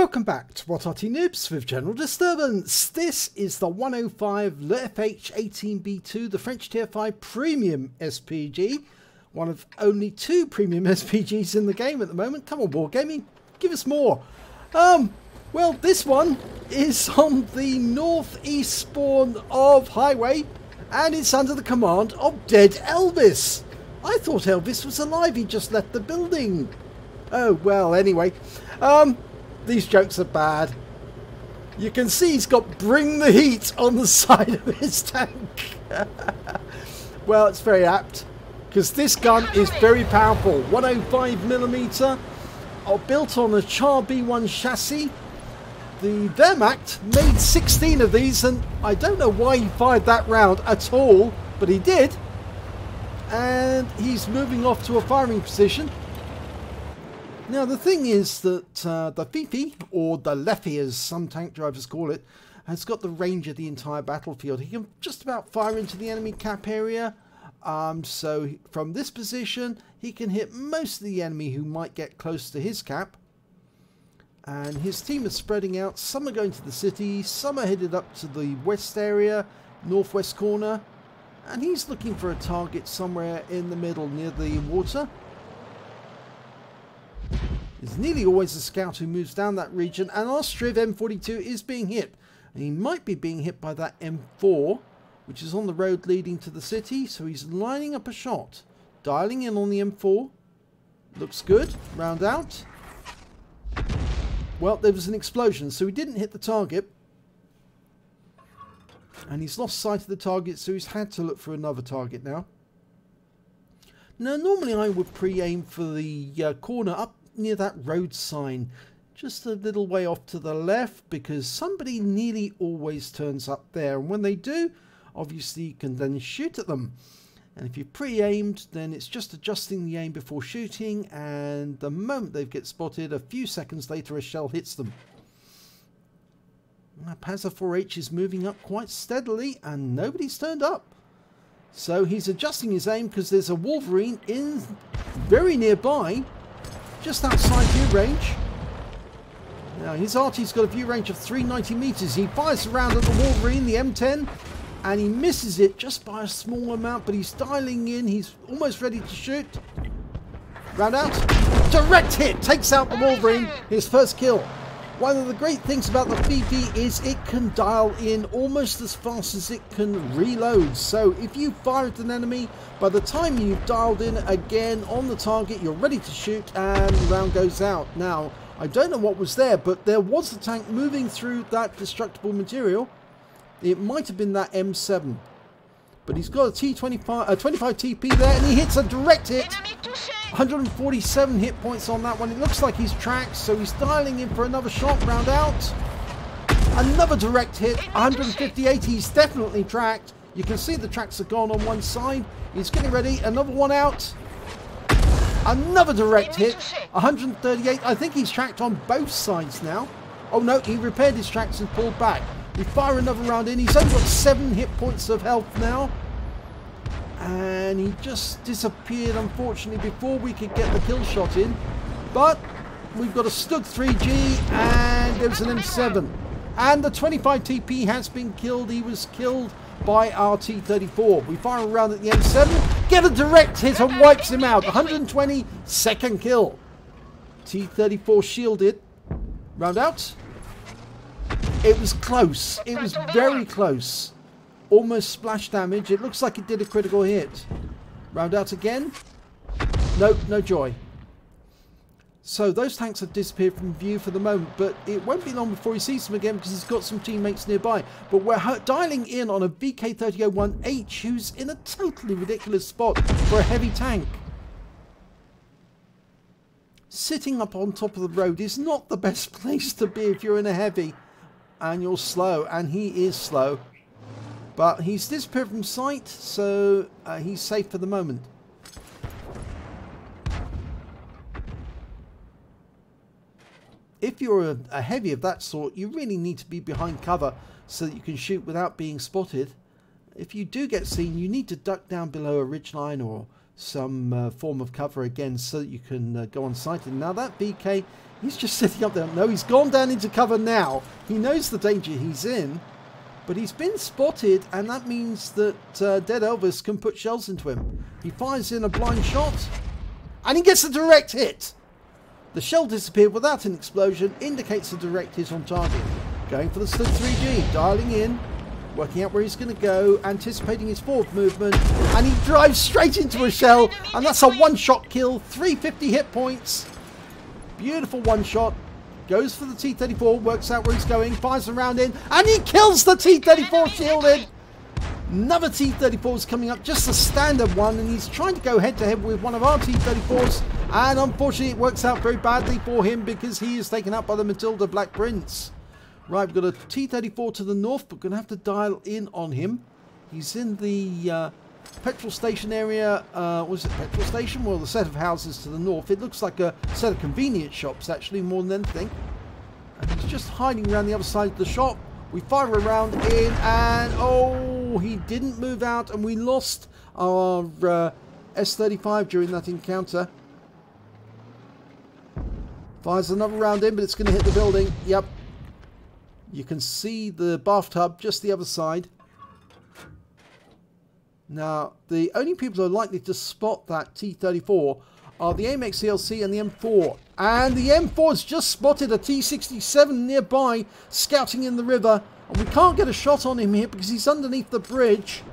Welcome back to What Arty Noobs with General Disturbance. This is the 105 leFH18B2, the French Tier 5 Premium SPG. One of only 2 Premium SPGs in the game at the moment. Come on, Wargaming, give us more. Well, this one is on the northeast spawn of Highway, and it's under the command of DeadElviS. I thought Elvis was alive, he just left the building. Oh, well, anyway. These jokes are bad. You can see he's got "Bring the Heat" on the side of his tank. Well, it's very apt, because this gun is very powerful. 105mm, built on a Char B1 chassis. The Wehrmacht made 16 of these, and I don't know why he fired that round at all, but he did. And he's moving off to a firing position. Now the thing is that the Fifi, or the leFH as some tank drivers call it, has got the range of the entire battlefield. He can just about fire into the enemy cap area. So from this position he can hit most of the enemy who might get close to his cap. And his team is spreading out. Some are going to the city, some are headed up to the west area, northwest corner. And he's looking for a target somewhere in the middle near the water. It's nearly always a scout who moves down that region, and our Striv M42 is being hit. And he might be being hit by that M4, which is on the road leading to the city, so he's lining up a shot. Dialing in on the M4. Looks good. Round out. Well, there was an explosion, so he didn't hit the target. And he's lost sight of the target, so he's had to look for another target now. Now, normally I would pre-aim for the corner up near that road sign, just a little way off to the left, because somebody nearly always turns up there, and when they do, obviously you can then shoot at them. And if you pre-aimed, then it's just adjusting the aim before shooting, and the moment they get spotted, a few seconds later a shell hits them. Now, Panzer 4H is moving up quite steadily, and nobody's turned up. So he's adjusting his aim, because there's a Wolverine in very nearby, just outside view range. Now his Arty's got a view range of 390 meters. He fires around at the Wolverine, the M10, and he misses it just by a small amount, but he's dialing in. He's almost ready to shoot. Round out. Direct hit. Takes out the Wolverine. His first kill. One of the great things about the Fifi is it can dial in almost as fast as it can reload. So if you fire at an enemy, by the time you've dialed in again on the target, you're ready to shoot, and the round goes out. Now, I don't know what was there, but there was a tank moving through that destructible material. It might have been that M7. But he's got a T25, 25 TP there, and he hits a direct hit. 147 hit points on that one. It looks like he's tracked, so he's dialing in for another shot. Round out. Another direct hit. 158. He's definitely tracked. You can see the tracks are gone on one side. He's getting ready. Another one out. Another direct hit. 138. I think he's tracked on both sides now. Oh no, he repaired his tracks and pulled back. We fire another round in. He's only got 7 hit points of health now. And he just disappeared, unfortunately, before we could get the kill shot in. But we've got a Stug 3G, and there's an M7. And the 25 TP has been killed. He was killed by our T34. We fire around at the M7, get a direct hit and wipes him out. 120, second kill. T34 shielded. Round out. It was close. It was very close. Almost splash damage. It looks like it did a critical hit. Round out again. Nope, no joy. So those tanks have disappeared from view for the moment, but it won't be long before he sees them again, because he's got some teammates nearby. But we're dialing in on a VK3001H who's in a totally ridiculous spot for a heavy tank. Sitting up on top of the road is not the best place to be if you're in a heavy and you're slow, and he is slow. But he's disappeared from sight, so he's safe for the moment. If you're a heavy of that sort, you really need to be behind cover so that you can shoot without being spotted. If you do get seen, you need to duck down below a ridgeline or some form of cover again so that you can go on site. And now that BK, he's just sitting up there. No, he's gone down into cover now. He knows the danger he's in, but he's been spotted, and that means that DeadElviS can put shells into him. He fires in a blind shot, and he gets a direct hit. The shell disappeared without an explosion, indicates a direct hit on target. Going for the slid 3G, dialing in, working out where he's going to go, anticipating his forward movement, and he drives straight into a shell, and that's a one-shot kill, 350 hit points. Beautiful one shot. Goes for the T-34, works out where he's going, fires a round in, and he kills the T-34 shielded. Another T-34 is coming up, just a standard one, and he's trying to go head-to-head with one of our T-34s, and unfortunately it works out very badly for him because he is taken out by the Matilda Black Prince. Right, we've got a T-34 to the north, but we're going to have to dial in on him. He's in the petrol station area. Was it petrol station? Well, the set of houses to the north. It looks like a set of convenience shops, actually, more than anything. And he's just hiding around the other side of the shop. We fire a round in, and oh, he didn't move out, and we lost our S-35 during that encounter. Fires another round in, but it's going to hit the building. Yep. You can see the bathtub just the other side. Now, the only people who are likely to spot that T-34 are the AMX CLC and the M4. And the M4 has just spotted a T-67 nearby, scouting in the river. And we can't get a shot on him here because he's underneath the bridge.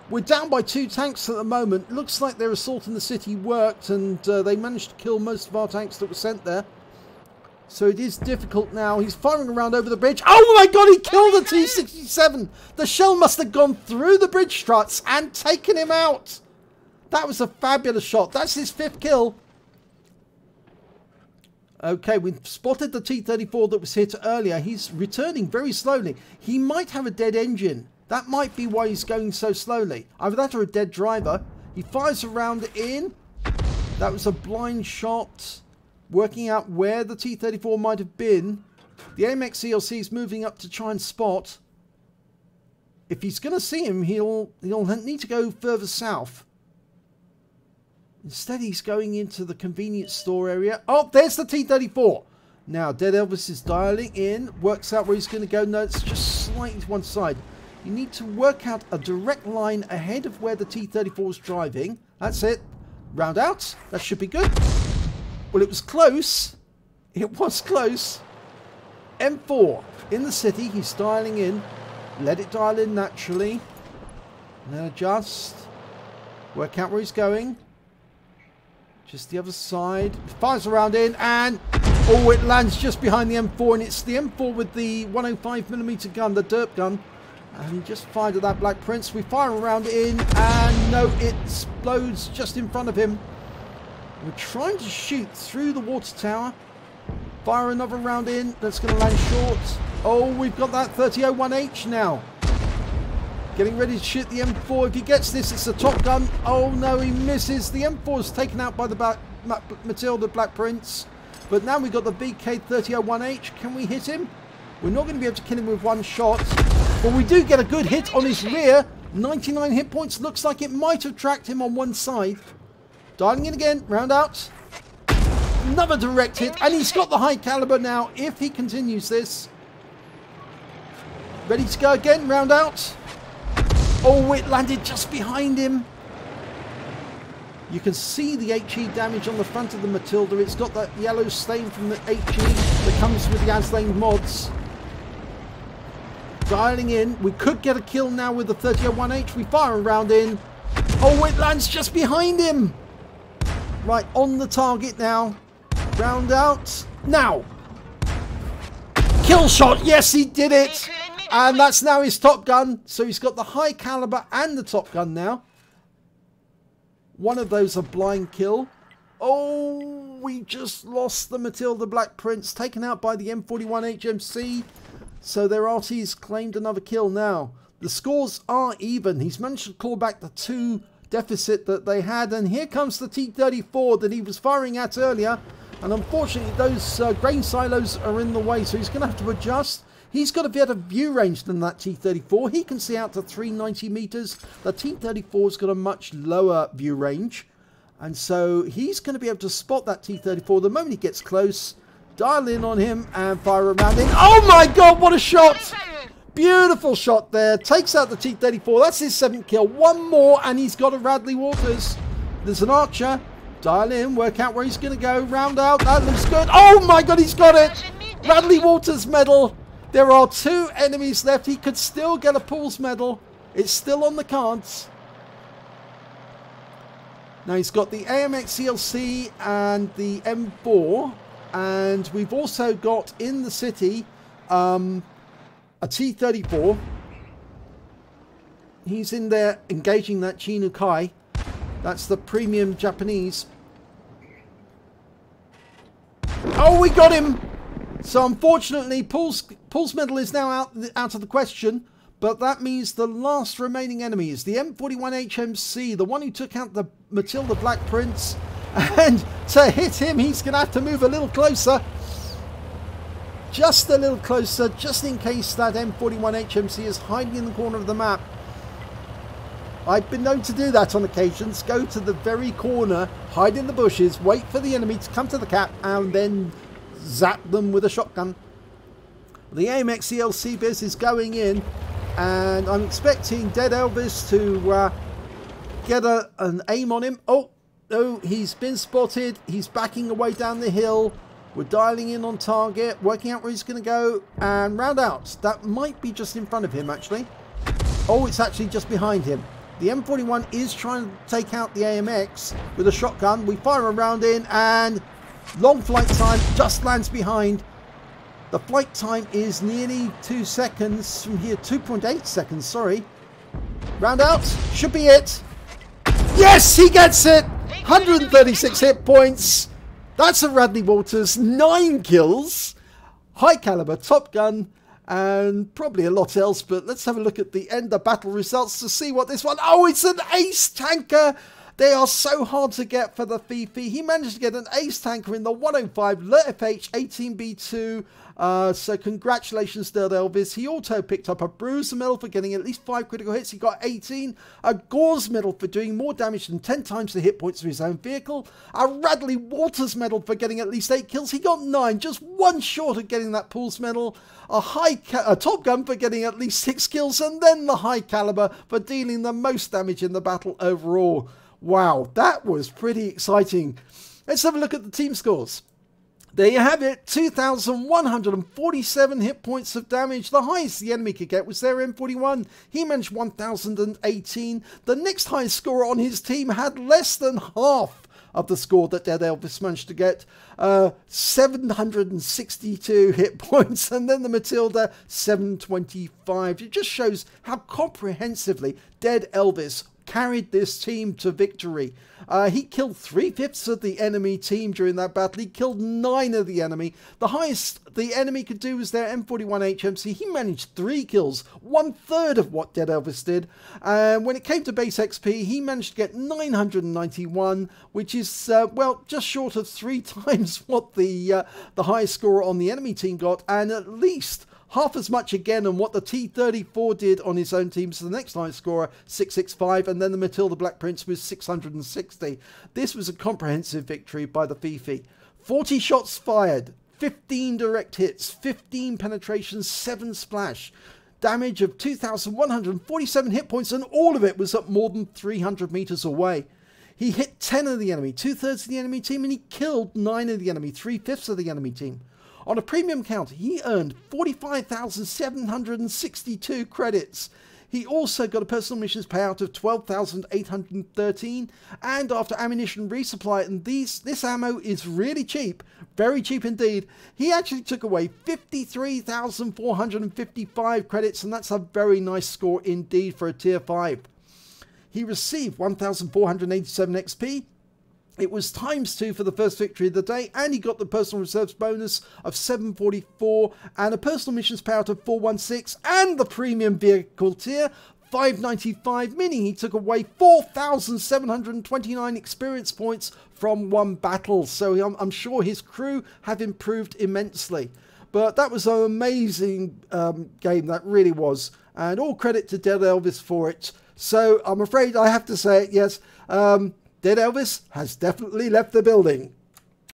We're down by 2 tanks at the moment. Looks like their assault in the city worked, and they managed to kill most of our tanks that were sent there. So it is difficult now. He's firing around over the bridge. Oh my god, he killed the T-67! The shell must have gone through the bridge struts and taken him out! That was a fabulous shot. That's his 5th kill. Okay, we've spotted the T-34 that was hit earlier. He's returning very slowly. He might have a dead engine. That might be why he's going so slowly. Either that or a dead driver. He fires around in. That was a blind shot. Working out where the T-34 might have been. The AMX CLC is moving up to try and spot. If he's going to see him, he'll need to go further south. Instead, he's going into the convenience store area. Oh, there's the T-34. Now, DeadElviS is dialing in. Works out where he's going to go. No, it's just slightly to one side. You need to work out a direct line ahead of where the T-34 is driving. That's it. Round out. That should be good. Well, it was close. It was close. M4 in the city. He's dialing in. Let it dial in naturally. And then adjust. Work out where he's going. Just the other side. Fires around in, and oh, it lands just behind the M4, and it's the M4 with the 105mm gun, the derp gun. And he just fired at that Black Prince. We fire around in, and no, it explodes just in front of him. We're trying to shoot through the water tower. Fire another round in. That's going to land short. Oh, we've got that 3001H now. Getting ready to shoot the M4. If he gets this, it's a Top Gun. Oh no, he misses. The M4 is taken out by the Matilda Black Prince. But now we've got the BK3001H. Can we hit him? We're not going to be able to kill him with one shot. But we do get a good hit on his rear. 99 hit points. Looks like it might have tracked him on one side. Dialing in again. Round out. Another direct hit. And he's got the high caliber now if he continues this. Ready to go again. Round out. Oh, it landed just behind him. You can see the HE damage on the front of the Matilda. It's got that yellow stain from the HE that comes with the Aslains mods. Dialing in. We could get a kill now with the 3001H. We fire a round in. Oh, it lands just behind him. Right, on the target now. Round out. Now. Kill shot. Yes, he did it. And that's now his Top Gun. So he's got the high caliber and the Top Gun now. One of those a blind kill. Oh, we just lost the Matilda Black Prince. Taken out by the M41 HMC. So their Arty's claimed another kill now. The scores are even. He's managed to claw back the 2 deficit that they had. And here comes the T-34 that he was firing at earlier. And unfortunately, those grain silos are in the way. So he's going to have to adjust. He's got a better view range than that T-34. He can see out to 390 meters. The T-34's got a much lower view range. And so he's going to be able to spot that T-34 the moment he gets close. Dial in on him and fire a round in. Oh my God, what a shot! Beautiful shot there. Takes out the T-34. That's his 7th kill. One more and he's got a Radley Walters. There's an archer. Dial in, work out where he's going to go. Round out. That looks good. Oh my God, he's got it! Radley Walters Medal. There are 2 enemies left. He could still get a Paul's Medal. It's still on the cards. Now he's got the AMX CLC and the M4. And we've also got in the city a T-34. He's in there engaging that Chinukai. That's the premium Japanese. Oh, we got him! So unfortunately, Paul's Medal is now out of the question. But that means the last remaining enemy is the M41 HMC, the one who took out the Matilda Black Prince. And to hit him, he's going to have to move a little closer. Just a little closer, just in case that M41 HMC is hiding in the corner of the map. I've been known to do that on occasions. Go to the very corner, hide in the bushes, wait for the enemy to come to the cap, and then zap them with a shotgun. The AMX CLC biz is going in, and I'm expecting DeadElviS to get an aim on him. Oh, he's been spotted. He's backing away down the hill. We're dialing in on target, working out where he's going to go, and round out. That might be just in front of him, actually. Oh, it's actually just behind him. The M41 is trying to take out the AMX with a shotgun. We fire a round in, and long flight time, just lands behind. The flight time is nearly 2 seconds from here. 2.8 seconds, sorry. Round out, should be it. Yes, he gets it! 136 hit points. That's a Radley Walters, 9 kills. High caliber, Top Gun, and probably a lot else. But let's have a look at the end of battle results to see what this one... Oh, it's an ace tanker. They are so hard to get for the Fifi. He managed to get an ace tanker in the 105 leFH18B2. So congratulations, DeadElviS. He also picked up a Bruiser Medal for getting at least 5 critical hits. He got 18. A Gore's Medal for doing more damage than 10 times the hit points of his own vehicle. A Radley Walters Medal for getting at least 8 kills. He got 9, just 1 short of getting that Paul's Medal. A Top Gun for getting at least 6 kills. And then the High Caliber for dealing the most damage in the battle overall. Wow, that was pretty exciting. Let's have a look at the team scores. There you have it, 2,147 hit points of damage. The highest the enemy could get was their M41. He managed 1,018. The next highest scorer on his team had less than half of the score that DeadElviS managed to get. 762 hit points. And then the Matilda, 725. It just shows how comprehensively DeadElviS carried this team to victory. He killed 3/5 of the enemy team during that battle. He killed 9 of the enemy. The highest the enemy could do was their M41 HMC. He managed 3 kills, 1/3 of what DeadElviS did. And when it came to base XP, he managed to get 991, which is, well, just short of 3 times what the highest scorer on the enemy team got, and at least half as much again on what the T-34 did on his own team. So the next highest scorer, 665, and then the Matilda Black Prince was 660. This was a comprehensive victory by the Fifi. 40 shots fired, 15 direct hits, 15 penetrations, 7 splash. Damage of 2,147 hit points, and all of it was at more than 300 meters away. He hit 10 of the enemy, 2/3 of the enemy team, and he killed 9 of the enemy, 3/5 of the enemy team. On a premium count, he earned 45,762 credits. He also got a personal missions payout of 12,813, and after ammunition resupply, and this ammo is really cheap, very cheap indeed, he actually took away 53,455 credits, and that's a very nice score indeed for a tier 5. He received 1,487 XP. It was ×2 for the first victory of the day, and he got the personal reserves bonus of 744 and a personal missions payout of 416 and the premium vehicle tier 595, meaning he took away 4,729 experience points from 1 battle. So I'm sure his crew have improved immensely. But that was an amazing game, that really was. And all credit to DeadElviS for it. So I'm afraid I have to say it, yes, DeadElviS has definitely left the building.